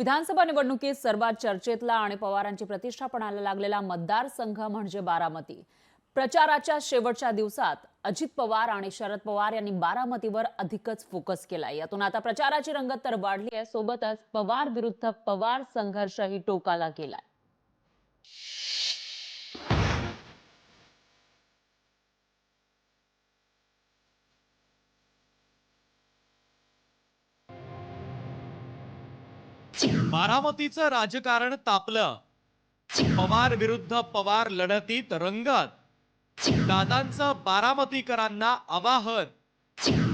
विधानसभा निवडणुकीत सर्वात चर्चेतला आणि पवारांची प्रतिष्ठा पणाला लागलेला मतदारसंघ म्हणजे बारामती। प्रचाराच्या शेवटच्या दिवसात अजित पवार आणि शरद पवार यांनी बारामतीवर अधिकच फोकस केलाय। यातून आता प्रचाराची रंगत तर वाढली आहे, सोबतच पवार विरुद्ध पवार संघर्षही टोकाला गेलाय। बारामतीचं राजकारण तापलं। पवार विरुद्ध पवार लढतीत रंगत। दादांचं बारामतीकरांना आवाहन,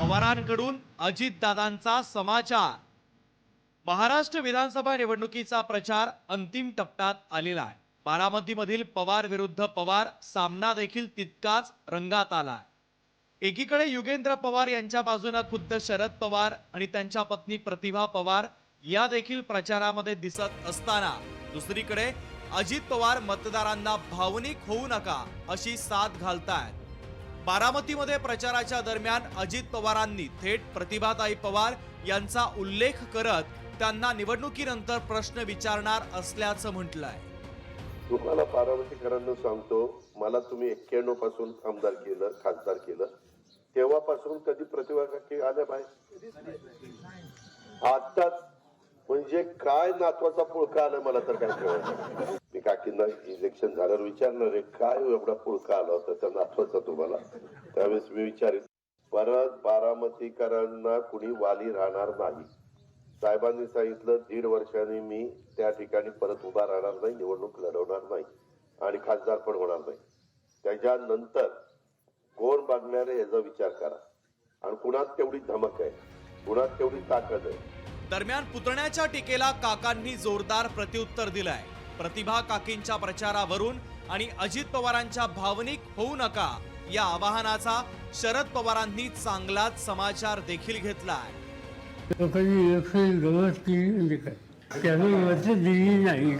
पवारांकडून अजितदादांचा समाचार। महाराष्ट्र विधानसभा निवडणुकीचा प्रचार अंतिम टप्प्यात आलेला आहे। बारामतीमधील पवार विरुद्ध पवार सामना देखील तितकाच रंगात आलाय। एकीकडे युगेंद्र पवार यांच्या बाजूने खुद्द शरद पवार आणि त्यांच्या पत्नी प्रतिभा पवार या देखील प्रचारामध्ये दिसत असताना, दुसरीकडे अजित पवार मतदारांना भावनिक होऊ नका अशी साथ घालतायत। बारामतीमध्ये प्रचाराच्या दरम्यान अजित पवारांनी थेट प्रतिभाताई पवार यांचा उल्लेख करत त्यांना निवडणुकीनंतर प्रश्न विचारणार असल्याचं म्हटलंय। तुम्हाला बारामतीकरांना सांगतो, मला तुम्ही 91 पासून आमदार केलं, खासदार केलं, तेव्हापासून कधी प्रतिभा काकी आल्या बाहेर? आता म्हणजे काय नातवाचा पुळका आला मला तर काय कळलं। मी काकींना इलेक्शन झाल्यावर विचारणार आहे, काय एवढा पुळका आला होता त्या नातवाचा तुम्हाला? त्यावेळेस मी विचारेन, परत बारामतीकरांना कुणी वाली राहणार नाही। साहेबांनी सांगितलं 1.5 वर्षांनी मी त्या ठिकाणी परत उभा राहणार नाही, निवडणूक लढवणार नाही आणि खासदार पण होणार नाही। त्याच्यानंतर कोण बघणार आहे याचा विचार करा आणि कुणात तेवढी धमक आहे, कुणात तेवढी ताकद आहे। दरम्यान पुतण्याच्या टीकेला काकांनी जोरदार प्रत्युत्तर दिलंय। प्रतिभा काकींच्या प्रचारावरून आणि अजित पवारांच्या भावनिक होऊ नका या आवाहनाचा शरद पवारांनी चांगलाच समाचार देखील घेतलाय। लोकांनी इलेक्शन गवत केली म्हणजे काय, त्यांना मत दिली नाही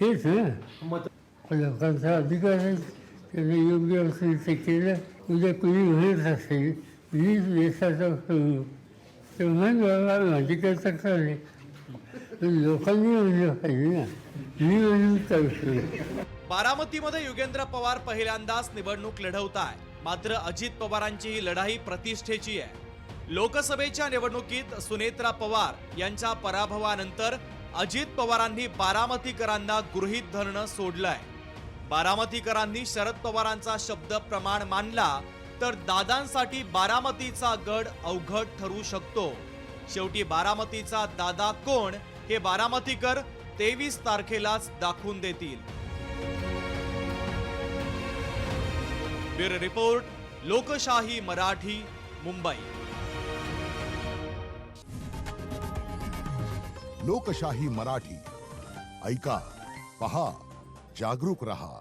हेच ना लोकांचा अधिकार आहे। त्यांनी योग्य असेल ते केलं। उद्या कुणी म्हणत असेल मी देशाचा तेव्हा माझी काय तक्रार आहे, लोकांनी म्हणलं पाहिजे ना, मी म्हणून विषय। बारामतीमध्ये युगेंद्र पवार पहिल्यांदाच निवडणूक लढवताय, मात्र अजित पवारांची ही लढाई प्रतिष्ठेची आहे। लोकसभेच्या निवडणुकीत सुनेत्रा पवार यांच्या पराभवानंतर अजित पवारांनी बारामतीकरांना गृहीत धरणं सोडलंय। बारामतीकरांनी शरद पवारांचा शब्द प्रमाण मानला तर दादांसाठी बारामतीचा गड अवघड ठरू शकतो। शेवटी बारामतीचा दादा कोण हे बारामतीकर 23 तारखेलाच दाखवून देतील। ब्युरो रिपोर्ट, लोकशाही मराठी, मुंबई। लोकशाही मराठी ऐका, पहा, जागरूक रहा।